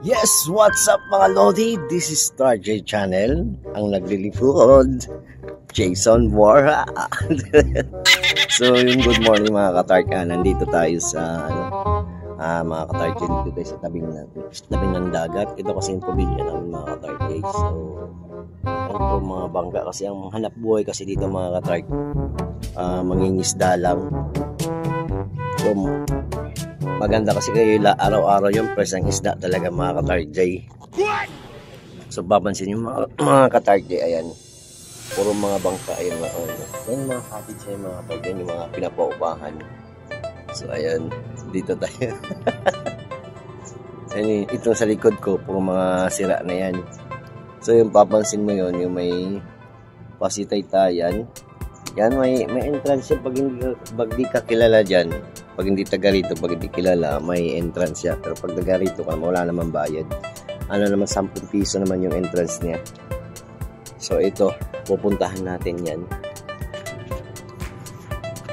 Yes, what's up mga Lodi? This is Star J Channel, ang naglilipod, Jason Borja. So, yung good morning mga katark. Nandito tayo sa mga katark, dito tayo sa tabing ng dagat. Ito kasi yung pamilya namin mga katark. So, ito mga bangka kasi ang hanap buhay kasi dito mga katark, mangingisda lang. So, maganda kasi kayo araw-araw yung press ang isda talaga mga katark J. So papansin yung mga katark J, ayan, puro mga bangka, ayan mga cottage, ayan mga katark, yung mga pinapaupahan. So ayan, dito tayo. Ayan, itong sa likod ko puro mga sira na yan. So yung papansin mo yun, yung may Pasitaytayan. Yan, may entrance siya pag di ka kilala dyan. Pag hindi taga rito, pag hindi kilala, may entrance siya. Pero pag taga rito ka, wala naman bayad. Ano naman, 10 piso naman yung entrance niya. So ito, pupuntahan natin yan.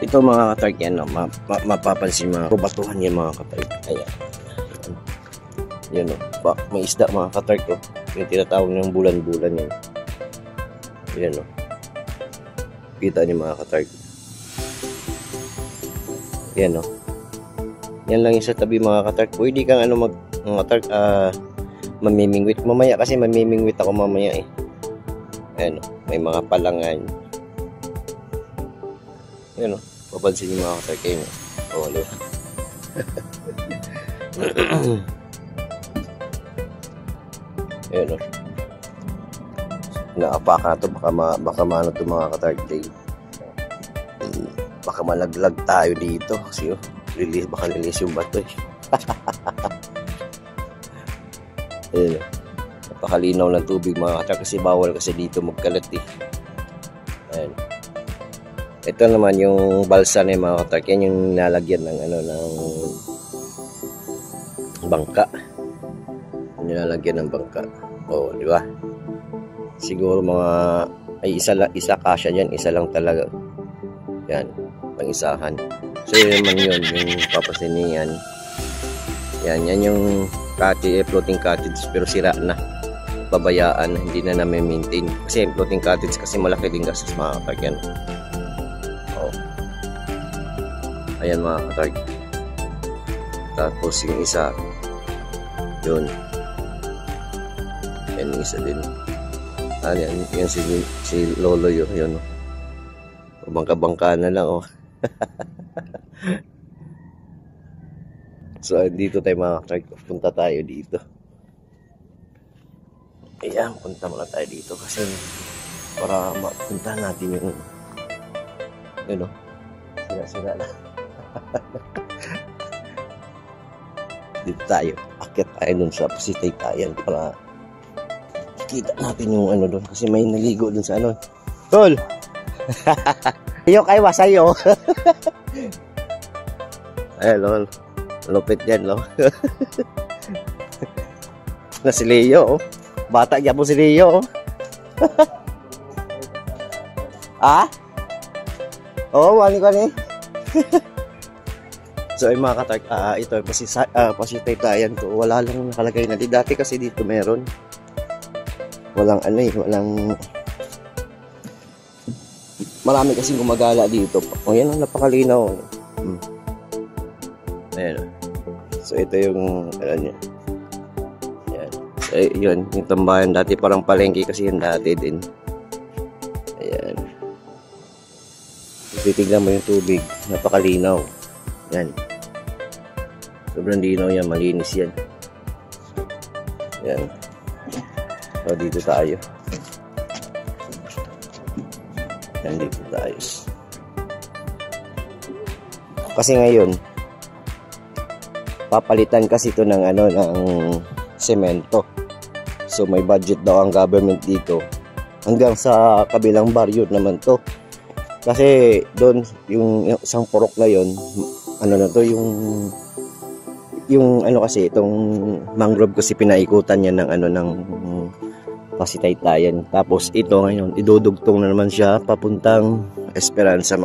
Ito mga katark yan, no? Mapapansin mga kubatuhan yan mga katark. Ayan. Yan, no? May isda mga katark, no? Yung tinatawag ng bulan-bulan yan. Yan, no? Kita niyo mga katark. Yan, no? Yan lang yung sa tabi mga katark. Pwede kang mga katark, mamimingwit mamaya kasi mamimingwit ako mamaya eh. Ayan, no? May mga palangan. Yan, no? Papansin niyo mga katark kayo, no? Oh, ano? Ayan, no? Naapaka na to, baka maano to mga katark J. Baka malaglag tayo dito kasi baka lilis yung bato eh. Ayan, napakalinaw ng tubig mga katark kasi bawal kasi dito magkalat eh. Ayan. Ito naman yung balsa na yung mga katark, yan yung nilalagyan ng ng bangka. Nilalagyan ng bangka. Oh, di ba? Siguro mga isa kasya diyan, isa lang talaga. Yan, pang-isahan. So yun naman yun, yung papasin niya yan. Yan yung cottage, floating cottage pero sira na. Pabayaan, hindi na na-maintain. Kasi floating cottage kasi malaki din gastos mga katark yan. Oh. Ayan mga katark. Tapos yung isa, yun. Yan yung isa din. Yan si Lolo yun, no? Bangka-bangka na lang, oh. So dito tayo mga katark, punta tayo dito. Ayan, punta muna tayo dito kasi para mapunta natin yung yun, no? Sira na. Dito tayo, akyat tayo dun sa Pasitaytayan para kita natin yung doon kasi may naligo doon sa Tol. Iyo kay wasayo. Ay lol. Lupit yan, lo. Na si Leo, oh. Bata gyapon si Leo, oh. Ah? Oh, wali ko ni. So ay mga katark, ito Pasitaytayan to. Wala lang nakalagay na dati kasi dito meron. Walang walang marami kasing gumagala dito. O yan, napakalinaw. Ayan. So ito yung niya. Ayan. So yun, yung tambayan dati parang palengke kasi yun dati din. Ayan. Titignan mo yung tubig, napakalinaw. Ayan. Sobrang linaw yan, malinis yan. Ayan. So dito tayo. Nandito tayo. Kasi ngayon papalitan kasi ito ng ng semento. So may budget daw ang government dito. Hanggang sa kabilang baryo naman to. Kasi doon yung isang purok na yon, na to yung kasi itong mangrove kasi pinaikutan niya ng ng Pasitaytayan. Tapos ito ngayon, idudugtong na naman siya papuntang Esperanza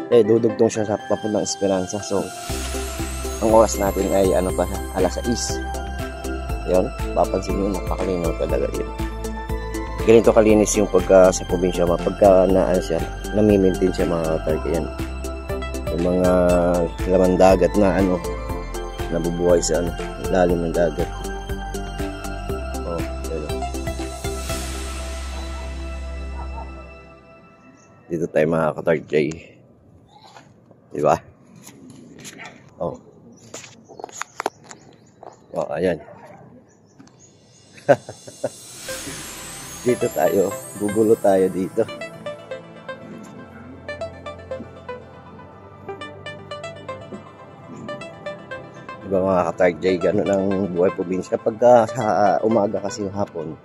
dudugtong siya sa papuntang Esperanza. So, ang oras natin ay alas 6. Yun, papansin nyo, napakalinaw talaga yun. Ganito kalinis yung pagka sa probinsya, pagka siya, nami-maintain siya mga katark. Yan. Yung mga laman dagat na nabubuhay sa lalim ng dagat. Dito tayo mga katark J. Diba? Oh. Oh, ayan. Dito tayo. Gugulo tayo dito. Diba mga katark J, ganun ang buhay probinsya. Pagka umaga kasi hapon,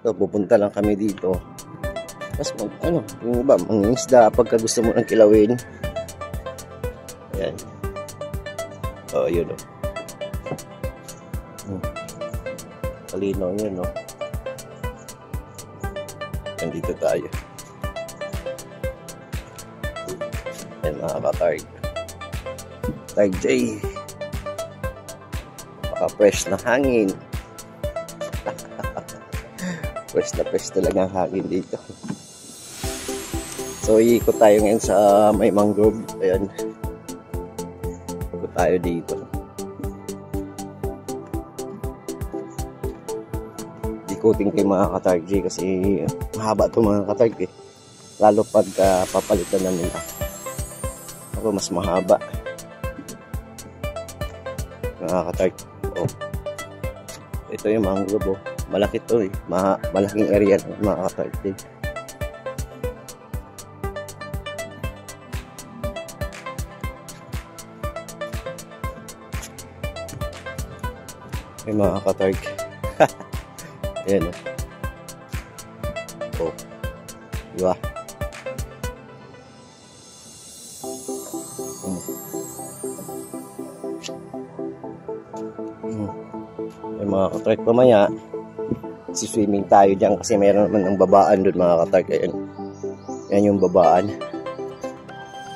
so, pupunta lang kami dito. Tapos yung iba, mangingisda pagka gusto mo ng kilawin. Ayan. Oh, yun o. Kalinaw yun o. Nandito tayo. Ayan mga katarg. Targ J. Baka fresh na hangin. Fresh talaga ang hangin dito. So, iikot tayo ngayon sa may mangrove. Ayan. Ikot tayo dito. Ikutin kay mga katarg J kasi mahaba ito mga katarg eh. Lalo pag papalitan na nila. Ako mas mahaba. Mga katarg. Oh. Ito yung mangrove oh. Malaki ito eh. Malaking area mga katarg J. May mga katarg. Ayan o. Oh. Diba? May mga katarg. Pamaya swimming tayo dyan kasi meron naman ng babaan doon mga katarg. Ayan. Yan yung babaan.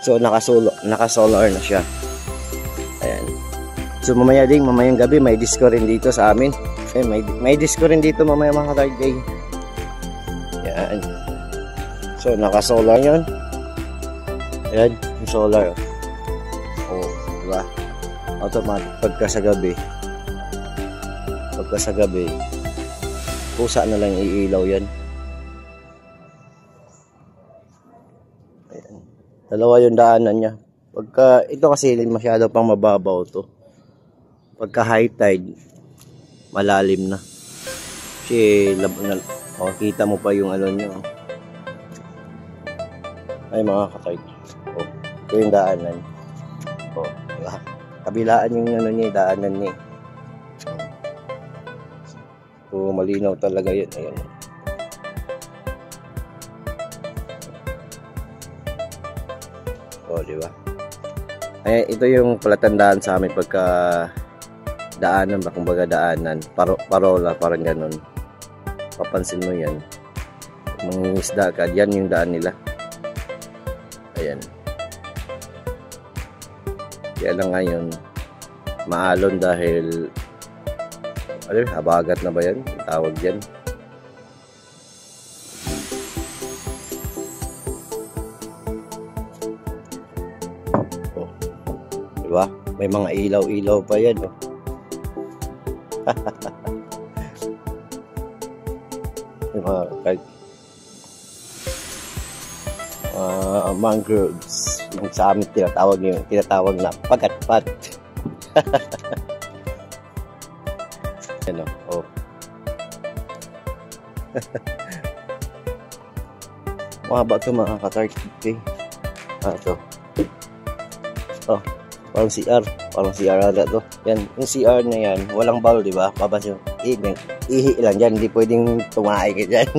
So naka-solar na siya. Ayan. So mamayang gabi may disco rin dito sa amin. Eh, may disco rin dito mamaya mga katarg. Yan. So naka-solar yun. Ayan, yung solar. Oh, diba? Automatic pagka sa gabi pusa na lang iilaw yan. Ayan. Dalawa yung daanan niya. Pagka ito kasi masyado pang mababaw to. Pagka high tide, malalim na. Kasi kita mo pa yung nyo. Ay mga katarg. Oh, ito yung daanan. Oh, diba? Kabilaan yung niya, daanan niya. So malinaw talaga yun. Ayan. Oh, diba? Ay, ito yung palatandaan sa amin pagka daanan ba, kumbaga daanan, parola, parang ganun. Papansin mo yan. Mangingisda ka, yan yung daan nila. Ayan. Kaya lang ngayon, maalon dahil, habagat na ba yan? Tawag yan. Oh. Diba? May mga ilaw-ilaw pa yan, oh. Yung mga mangroves yung sa amin tinatawag na pagatpat. Ano? Oh. Mahaba ito mga katarg. Okay. Ito. Oh. Parang CR ada to. Yan, yung CR na yan, walang bowl, di ba? Papansin, ihi lang dyan, hindi pwedeng tumae ka dyan.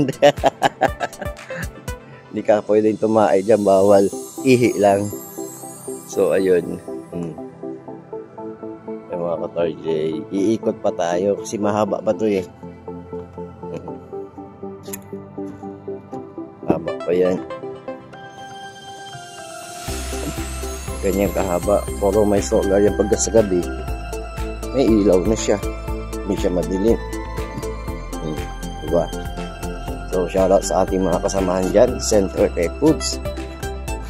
Hindi ka pwedeng tumae dyan, bawal. Ihi lang. So, ayun. Yung mga katarg, iikot pa tayo kasi mahaba pa to eh. Haba pa yan. Ganyan kahaba. Puro may solar yung pagka sa gabi. May ilaw na siya. Hindi siya madilim. Diba? So, shoutout sa ating mga kasamahan dyan, Center Tech Foods.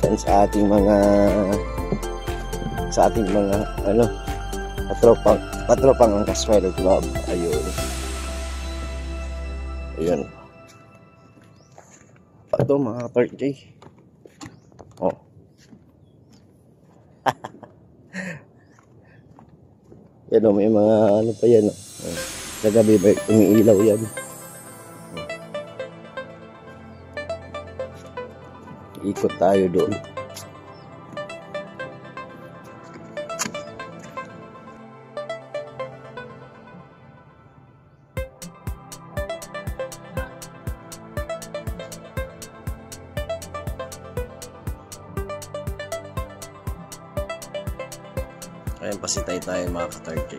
And sa ating mga patropang ang Caswell Club. Ayun. Ayun. Ito mga ka-Turk. Oh. Yan o, may mga ano pa yan o. Sa gabi ba umiilaw yan. Ikot tayo doon. Ayan, pasitay tayo mga ka-Turk.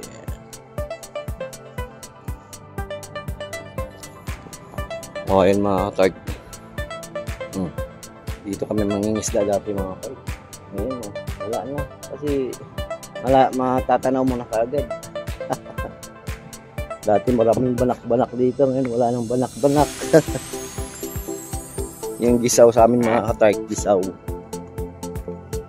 O, ayan mga ka-Turk. Dito kami mangingisda dati mga ka-Turk. Ngayon, wala na. Kasi matatanaw mo na kaagad. Dati maraming banak-banak dito. Ngayon wala nang banak-banak. Yung gisaw sa amin mga ka-Turk, gisaw.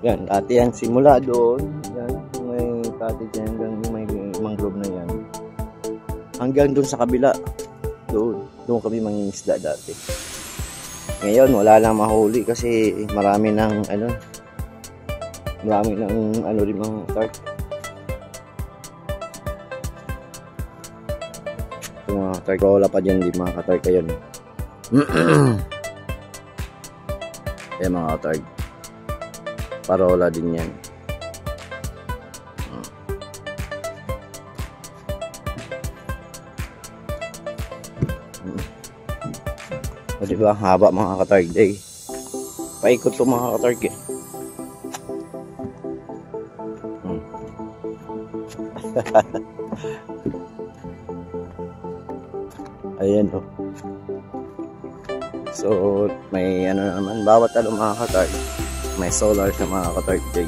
Yan, dati yan simula doon. Yan, may cottage yan hanggang may mangrove na yan. Hanggang doon sa kabila. Doon kami mangingisda dati. Ngayon wala nang mahuli kasi marami ng rin mga Turk. Ito mga Turk, wala pa dyan di mga ka-Turk yun. Ayan mga Turk, parola din yan. O diba, haba mga ka-Turk day. Paikot to mga ka-Turk eh. Ayan o. So, may naman, bawat mga ka-Turk, may solar sa mga ka-Turk day.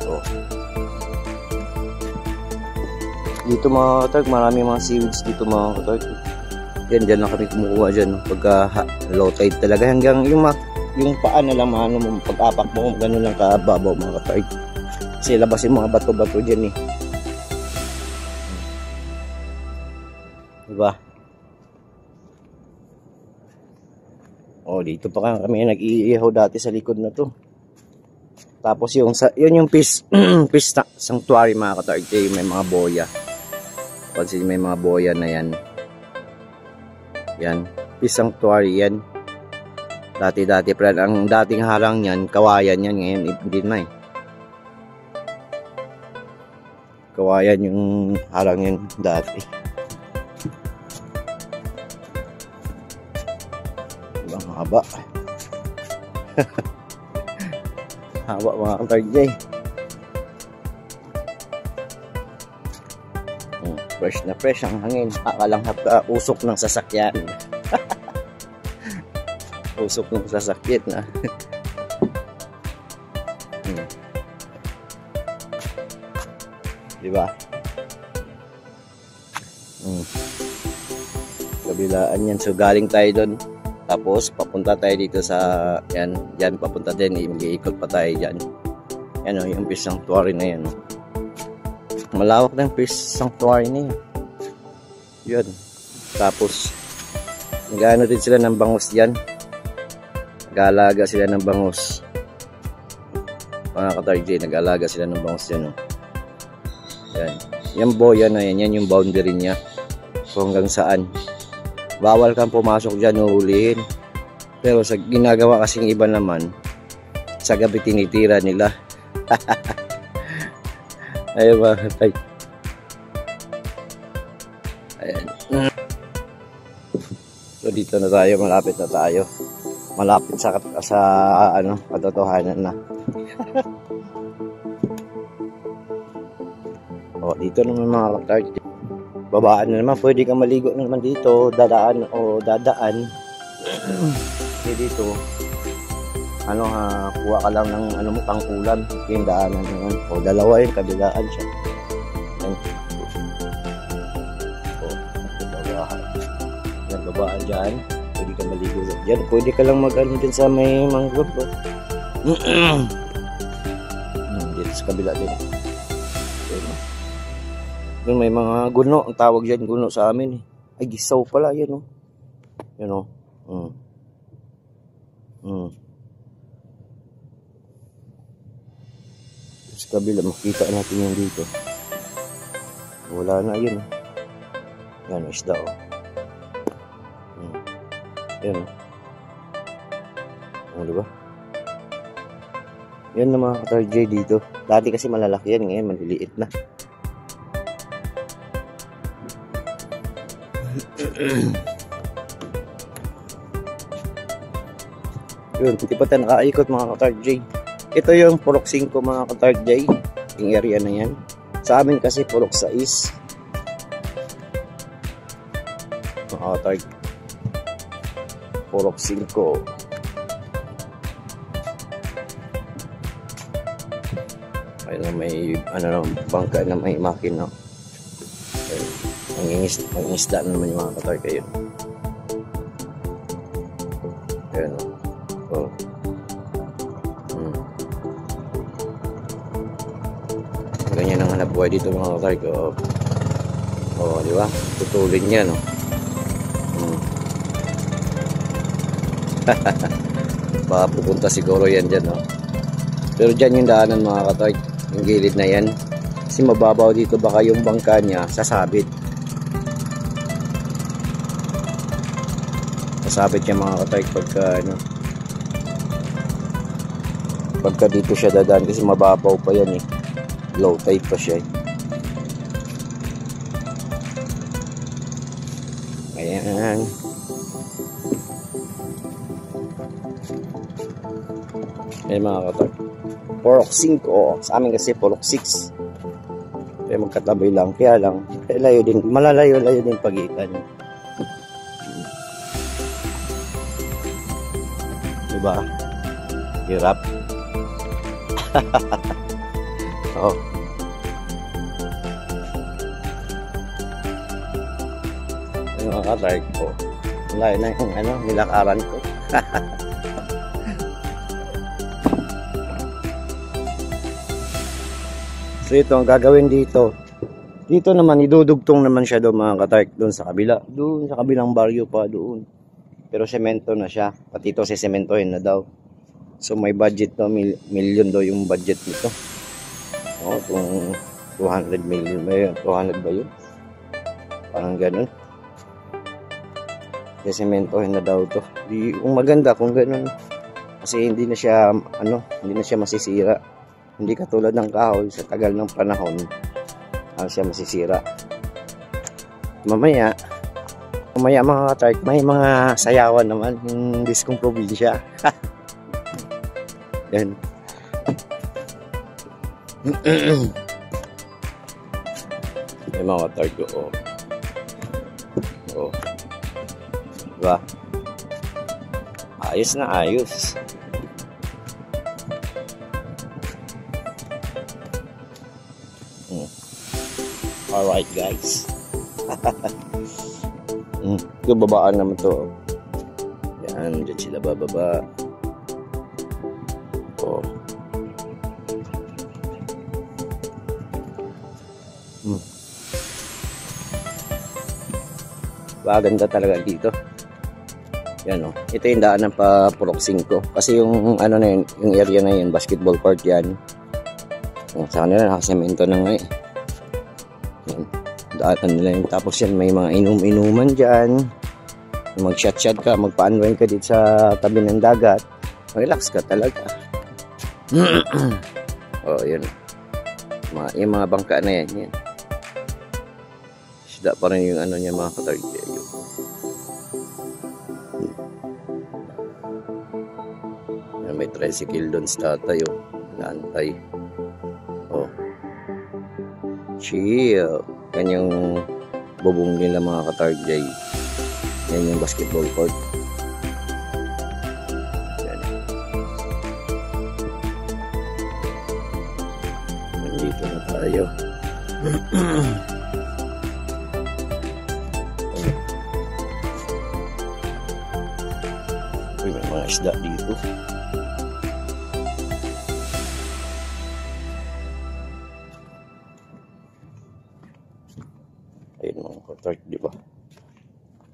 So, dito mga ka-Turk, marami mga seaweeds dito mga ka-Turk. Yan, dyan lang kami kumukuha dyan. Pagka low tide talaga. Hanggang yung paa na lang, pag-apak mo, gano'n lang kababaw mga ka-Turk. Kasi labasin mga bato-bato dyan eh. Diba? O, dito pa kami nag-iihaw dati sa likod na to. Tapos yun yung fish sanctuary mga ka-Turk. May mga boya. Pansin may mga boya na yan. Yan, fish sanctuary yan. Dati-dati, pero ang dating harang yan, kawayan yan. Ngayon, hindi na eh. Kawayan yung harang yan dati. Ibang haba. Haba mga ka-Turk. Fresh na fresh ang hangin. Akalanghap ka, usok ng sasakyan. Usok ng sasakyan na. Diba? Kabilaan yan. So galing tayo doon. Tapos papunta tayo dito sa yan. Yan papunta din. Mag-iikot pa tayo dyan. Yan o, yung fish sanctuary na yan. Malawak ng fish sanctuary na yun. Yun. Tapos nag-ano din sila ng bangus dyan. Nag-aalaga sila ng bangus. Mga ka-Turk, nag-aalaga sila ng bangus dyan. Yan. Yung boya na yan. Yan yung boundary niya. So hanggang saan. Bawal kang pumasok dyan, uhulihin. Pero sa ginagawa kasing iba naman, sa gabi tinitira nila. Ayun mga ka-Turk. Ayan. So dito na tayo, malapit na tayo. Malapit sa katotohanan na. O dito naman mga ka-Turk. Babaan na naman, pwede kang maligo naman dito, dadaan. Dito. Kuha ka lang ng tangkulan, yung daanan naman. O dalawa yun, kabilaan siya. Yan. O, kabilaan. babaan dyan. Pwede ka maligo dyan. Pwede ka lang mag-ano dyan sa may mangrove. Dito sa kabila din. Doon may mga guno. Ang tawag dyan guno sa amin. Ay, gisaw pala. Yan o. Yan o. Sa kabila, makita natin yung dito. Wala na yun. Yan, isda o. Yan o. O, diba? Yan na mga ka-tarjay dito. Dati kasi malalaki yan, ngayon maliliit na. Yun, hindi pa tayo nakaikot mga ka-tarjay. Ito yung Purok 5 mga ka-tarjay. Yung area na yan. Sa amin kasi Purok 6. Mga ka-tarjay. Purok 5. Ayun, may ano, bangka na may makina. Ang isda na naman yung mga ka-tarjay yun. Ayun o. Ganyan ang hanap buhay dito mga ka-tarjay. Di ba? Tutulin niya, no? Baka pupunta siguro yan dyan, no? Pero dyan yung daanan mga ka-tarjay. Yung gilid na yan. Kasi mababaw dito, baka yung bangka niya sasabit. Sasabit niya mga ka-tarjay pagka, ano, pagka dito siya dadaan kasi mababaw pa yan eh. Low tide pa siya eh. Ayan. Ayan mga ka-tarjay. Purok 5. Sa amin kasi Purok 6. Kaya magkatabi lang. Kaya lang, layo din. Malalayo-layo din pagitan. Diba? Hirap. Oh. Yung mga ka-tarjay ko. Layo na yung ano, nilakaran ko. So ito ang gagawin dito. Dito naman idudugtong naman siya doon mga ka-tarjay, doon sa kabila. Doon sa kabilang baryo pa doon. Pero semento na siya. Pati ito sementohin na daw. So may budget to, million daw yung budget nito. Kung 200 million ba yun? 200 ba yun? Parang ganun. Sementohin na daw to. Kung maganda kung ganun. Kasi hindi na siya hindi na siya masisira. Hindi katulad ng kahoy sa tagal ng panahon, siya masisira. Mamaya mga ka-tarjay, may mga sayawan naman yung diskong probinsya. Yan. May mga ka-tarjay ko. Diba? Ayos na ayos. Alright guys. Ito babaan naman to. Yan, dyan sila bababa. Ganda talaga dito. Yan o. Ito yung daanan pa Purok 5. Kasi yung ano na yun, yung area na yun, basketball court yan. Sa kanila nakasemento na nga eh. Daanan nila yun. Tapos yan may mga inuman dyan. Mag-shot ka, magpa-unwind ka dito sa tabi ng dagat. Relax ka talaga. Yun. Yung mga bangka na yan. Yan. Isda pa rin yung ano niya mga ka-tarjay. May tricycle doon sa tatay. Naantay. Chill. Yan yung bubong nila mga ka-tarjay. Yan yung basketball court. Yan. Nandito na tayo. isda dito. Ayun mga ka-tark, di ba?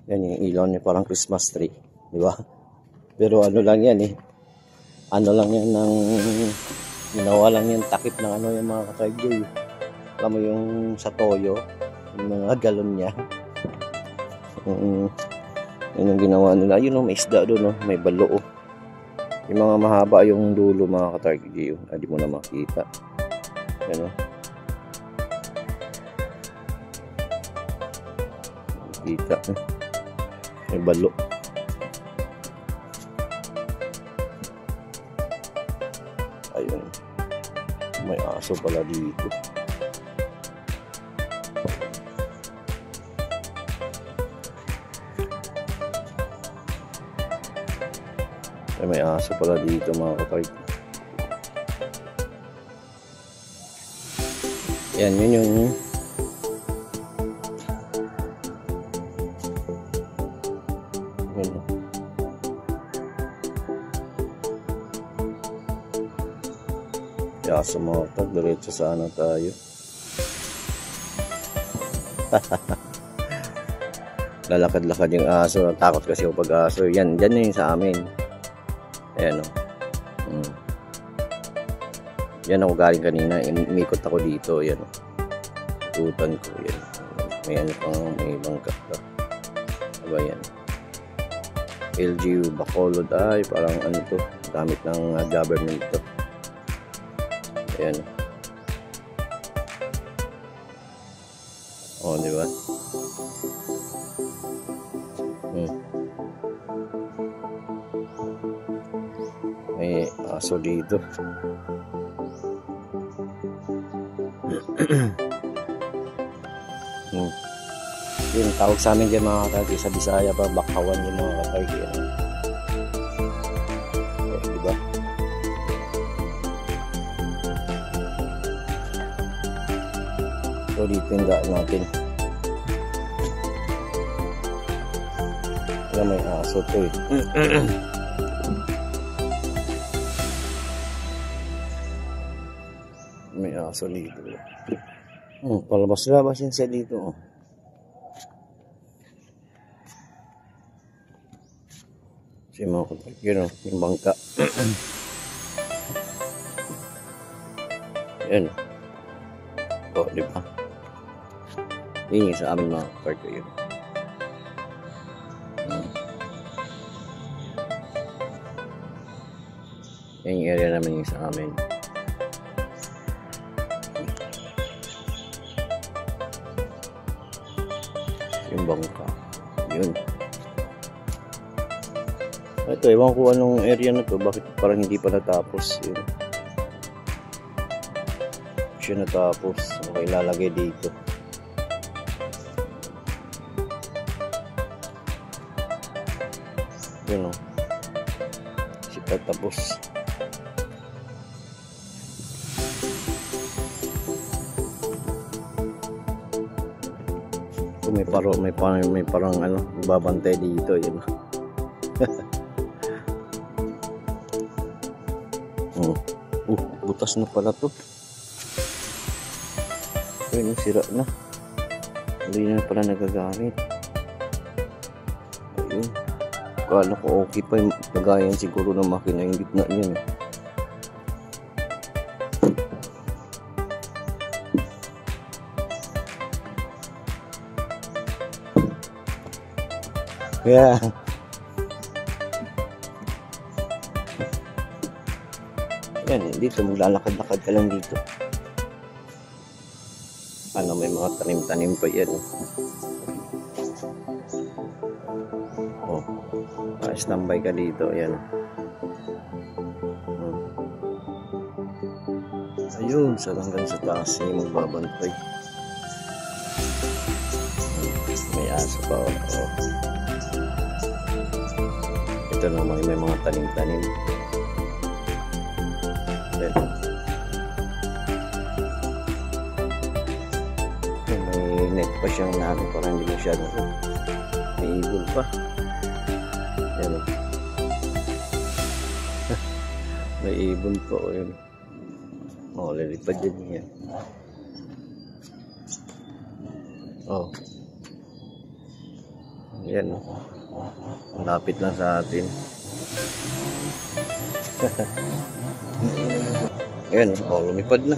Yan yung ilaw niya, parang Christmas tree, di ba? Pero ano lang yan eh. Ano lang yan ng ginawa lang yan takip ng ano yung mga ka-tark. Alam mo yung sa toyo, yung mga galon niya. Yun yung ginawa nila. Yun may isda doon, may balo. Yung mga mahaba yung dulo mga ka-tark. Hindi mo na makita. Yan o. Kita. May balo. Ayun. May aso pala dito. May aso pala dito mga ka-tark. Yan, yun yung aso mga ka-tark. Diretso sana tayo. Lalakad-lakad yung aso. Takot kasi ako pag aso. Yan, dyan yung sa amin. Ayan o. Yan ako galing kanina. Umikot ako dito. Ayan o. Tutan ko. Yan. May ano pang may bangka. Aba yan. LGU Bacolod. Ay parang ano to. Gamit ng government to. Ayan. O diba? May aso dito. Yung tawag sa amin dyan mga ka-tark, sa Bisaya pa, bakawan yung mga ka-tark. Diba? So dito yung daan natin. Kaya may aso to eh. May aso dito. Palabas-labas yun siya dito. Si mga ka-tark, yun yung bangka. Yan. O, diba? Yun yung sa amin mga ka-tark yun. Yan yung area namin yung sa amin. Yung bangka. Yun. Ito, ewan ko anong area na to. Bakit parang hindi pa natapos. Yun. Siya natapos. Okay, lalagay dito. Yun o. Kasi patapos. May parang ano, babantay dito. Yun. Butas na pala to. Ayun, sira na. Hindi na pala nagagamit. Ayun. Kala ko okay pa yung lagayan siguro ng makina yung gitna niyan. Yeah. Yan, dito maglalakad-lakad ka lang dito. Ano, may mga tanim-tanim pa yan. Oh, standby ka dito. Yan. Ayun, sa hanggang sa taas yung magbabantay. May aso pa. Oh. Ito naman may mga tanim-tanim. May net pa siyang naano para hindi masyadong may ibon pa. Yan. May ibon po. Yun. Oh, lalipad din yan. Oh. Yan. Malapit lang sa atin. Ayan, oh, lumipad na.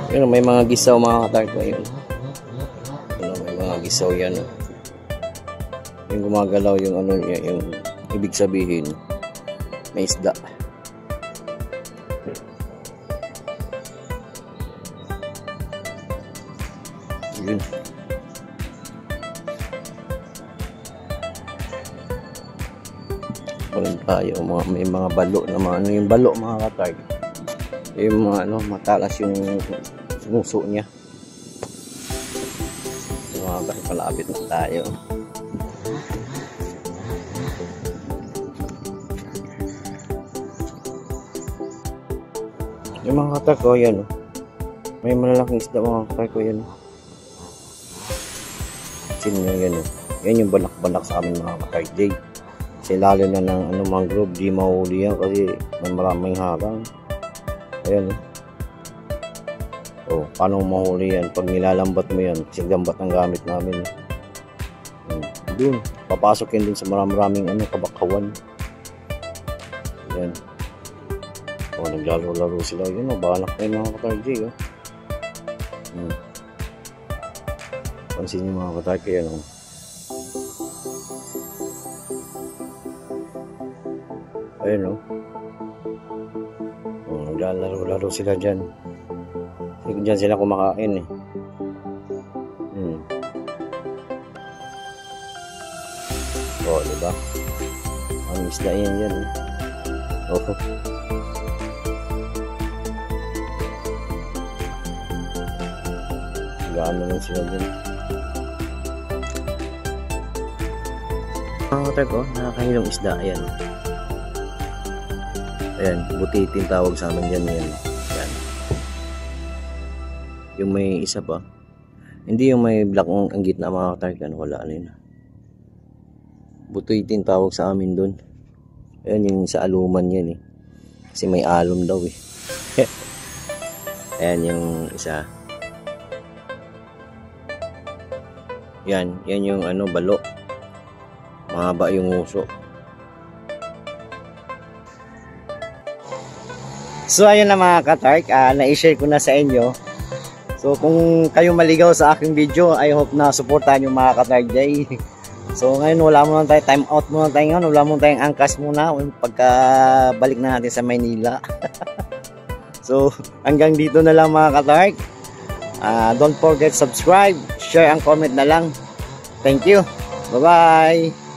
Yun, may mga gisaw mga katarko yun. May mga gisaw yan. Yung gumagalaw yung ano yung ibig sabihin may isda. Yun. Walang tayo may mga balo na mga ano yung balo mga katarko. Yung mga ano matalas yung muso niya. Mga palapit na tayo. Yung mga katar ko yan. May malalaking isda mga katar ko yan. Sino yan. Yan yung balak-balak sa amin mga katar day. Kasi lalo na ng ano, mangrove di mahuli yan kasi may maraming harang. Ayan. Oh, paano mahuli yan? Pag nilalambat mo yan, kasi gambat ang gamit namin. Doon, papasok yan din sa maraming ano, kabakawan. Ayan. Oh, naglaro-laro sila. Yun, oh, banak na yung mga katarjay. Oh. Pansin yung mga katarjay. Yan, oh. Ayan, oh. Oh, naglalaro-laro sila dyan. Diyan sila kumakain eh. Oh, diba? Ang isda yan. Oh. Gaano lang sila dyan. Ang hotel ko, nakakahilong isda. Ayan. Ayan, butitin tawag sa amin dyan. Ayan. Yung may isa pa. Hindi yung may black ang gitna mga katarkan. Wala na yun. Butuitin tawag sa amin dun. Ayan yung sa aluman yan eh. Kasi may alum daw eh. Ayan yung isa. Yan yung ano balo. Mahaba yung uso. So ayun na mga katark. Na-share ko na sa inyo. So kung kayo maligaw sa aking video, I hope na supportahan yung mga katarjay. So ngayon wala muna tayo, time out muna tayo ngayon, wala muna tayong angkas muna pagka balik na natin sa Maynila. So hanggang dito na lang mga katark. Don't forget subscribe, share and comment na lang. Thank you. Bye bye.